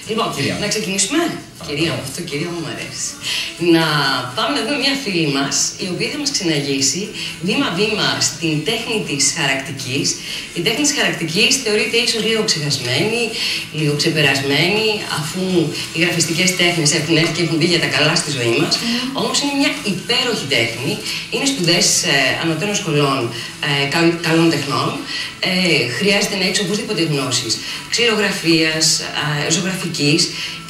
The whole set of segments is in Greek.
Λοιπόν, να ξεκινήσουμε. Κυρία μου, αυτό κυρία μου αρέσει. Να πάμε να δούμε μια φίλη μας, η οποία θα μας ξεναγήσει βήμα-βήμα στην τέχνη της χαρακτικής. Η τέχνη της χαρακτικής θεωρείται ίσως λίγο ξεχασμένη, λίγο ξεπερασμένη, αφού οι γραφιστικές τέχνες έχουν έρθει και έχουν μπει για τα καλά στη ζωή μας. Όμως είναι μια υπέροχη τέχνη. Είναι σπουδές ανωτέρων σχολών καλών τεχνών. Χρειάζεται να έχεις οπωσδήποτε γνώσεις ξυλογραφίας, ζωγραφικής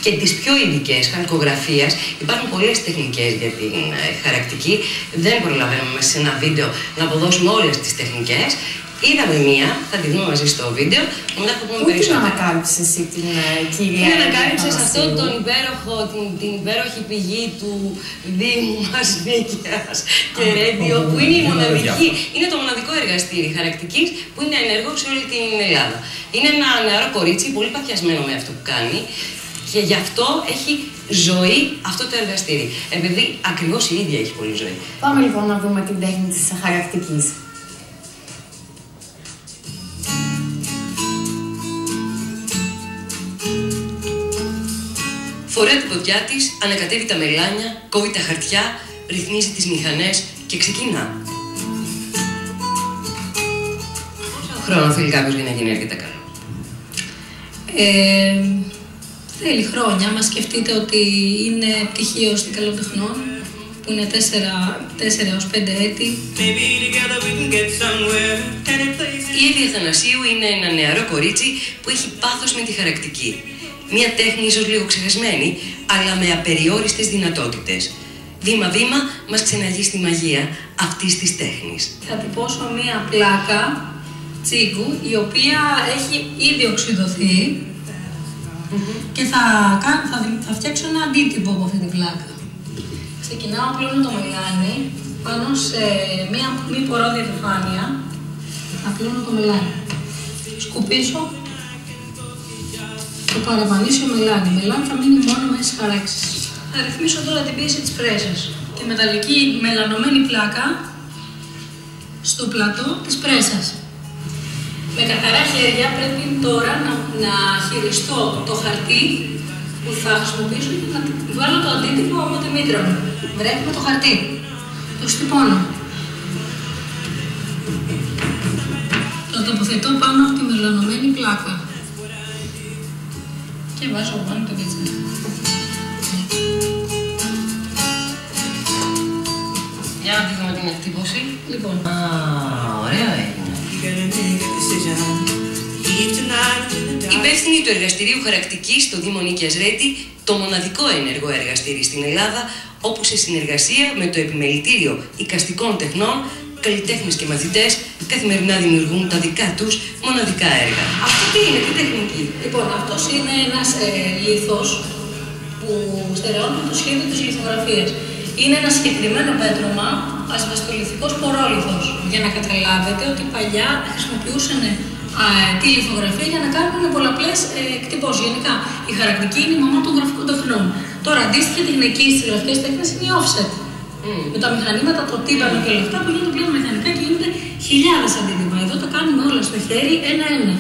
και τις πιο ειδικές χαλκογραφίας. Υπάρχουν πολλές τεχνικές για την χαρακτική. Δεν προλαβαίνουμε μέσα σε ένα βίντεο να αποδώσουμε όλες τις τεχνικές. Είδαμε μία, θα τη δούμε μαζί στο βίντεο και μετά θα πούμε περισσότερα. Πού την ανακάλυψες εσύ την κυρία? Την ανακάλυψες αυτό την υπέροχη πηγή του Δήμου μας Νίκαιας και Ρέντιο, που είναι η μοναδική, είναι το μοναδικό εργαστήρι χαρακτικής που είναι ενεργό σε όλη την Ελλάδα. Είναι ένα νεαρό κορίτσι, πολύ παθιασμένο με αυτό που κάνει. Και γι' αυτό έχει ζωή αυτό το εργαστήρι. Επειδή ακριβώς η ίδια έχει πολύ ζωή. Πάμε λοιπόν να δούμε την τέχνη της χαρακτικής. Φοράει την ποδιά της, ανακατεύει τα μελάνια, κόβει τα χαρτιά, ρυθμίζει τις μηχανές και ξεκινά. Πόσο χρόνο θέλει κάποιος για να γίνει αρκετά καλό? Θέλει χρόνια. Μα σκεφτείτε ότι είναι πτυχίο στην καλών τεχνών, που είναι 4 έως 5 έτη. Η Εύη Αθανασίου είναι ένα νεαρό κορίτσι που έχει πάθος με τη χαρακτική. Μια τέχνη ίσως λίγο ξεχασμένη, αλλά με απεριόριστες δυνατότητες. Βήμα-βήμα μας ξεναγεί στη μαγεία αυτής της τέχνης. Θα τυπώσω μια πλάκα τσίγκου, η οποία έχει ήδη οξυδωθεί. Και θα φτιάξω ένα αντίτυπο από αυτή την πλάκα. Ξεκινάω, πλώνω το μελάνι πάνω σε μία μη πορόδια επιφάνεια. Απλώνω το μελάνι. Σκουπίσω το παραπανίσιο μελάνι. Η μελάνι θα μείνει μόνο μέσα στις χαράξεις. Θα ρυθμίσω τώρα την πίεση της πρέσας. Τη μεταλλική μελανωμένη πλάκα στο πλατό της πρέσας. Με καθαρά χέρια πρέπει τώρα να χειριστώ το χαρτί που θα χρησιμοποιήσω για να βάλω το αντίτυπο με τη μήτρα μου. Βρέχουμε το χαρτί. Το στυπώνω. Το τοποθετώ πάνω από τη μελανωμένη πλάκα. Και βάζω πάνω το κετσί. Για να δούμε την εκτύπωση. Λοιπόν. Ωραία έγινε. Υπεύθυνη του εργαστηρίου χαρακτικής στο Δήμο Νίκαιας Ρέτη, το μοναδικό ενεργό εργαστήρι στην Ελλάδα, όπου σε συνεργασία με το Επιμελητήριο Εικαστικών Τεχνών, καλλιτέχνες και μαθητές καθημερινά δημιουργούν τα δικά τους μοναδικά έργα. Αυτό τι είναι, τι τεχνική? Λοιπόν, αυτός είναι ένας λίθος που στερεώνει το σχέδιο της λιθογραφίας. Είναι ένα συγκεκριμένο πέτρωμα, ασβεστολιθικός πορόλιθος. Για να καταλάβετε ότι παλιά χρησιμοποιούσαν τη λιθογραφία για να κάνουν πολλαπλές εκτυπώσεις. Γενικά, η χαρακτική είναι η μαμά των γραφικών τεχνών. Τώρα, αντίστοιχη τεχνική στις γραφικές τέχνες είναι η offset. Με τα μηχανήματα, το τύπανο και όλα αυτά που γίνονται πλέον μηχανικά και γίνονται χιλιάδες αντίτυπα. Εδώ τα κάνουμε όλα στο χέρι, ένα-ένα.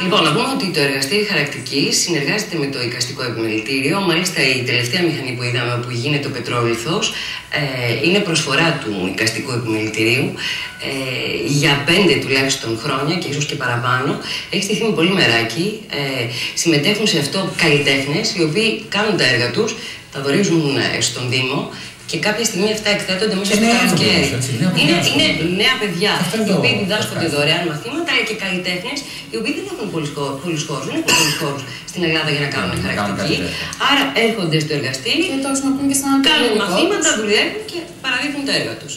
Λοιπόν, να πούμε ότι το εργαστήρι χαρακτικής συνεργάζεται με το Εικαστικό Επιμελητήριο. Μάλιστα, η τελευταία μηχανή που είδαμε, που γίνεται ο πετρόλιθος, είναι προσφορά του Εικαστικού Επιμελητηρίου για 5 τουλάχιστον χρόνια και ίσως και παραπάνω. Έχει στηθεί με πολύ μεράκι. Συμμετέχουν σε αυτό καλλιτέχνες οι οποίοι κάνουν τα έργα τους, τα δωρίζουν στον Δήμο. Και κάποια στιγμή αυτά εκθέτονται μέσα στο καλοκαίρι. Είναι νέα παιδιά οι οποίοι διδάσκονται δωρεάν μαθήματα, αλλά και καλλιτέχνες οι οποίοι δεν έχουν πολλούς χώρους. Δεν έχουν πολλούς χώρους στην Ελλάδα για να κάνουν χαρακτική. Άρα έρχονται στο εργαστήρι, κάνουν μαθήματα, δουλεύουν και παραδείχνουν τα έργα τους.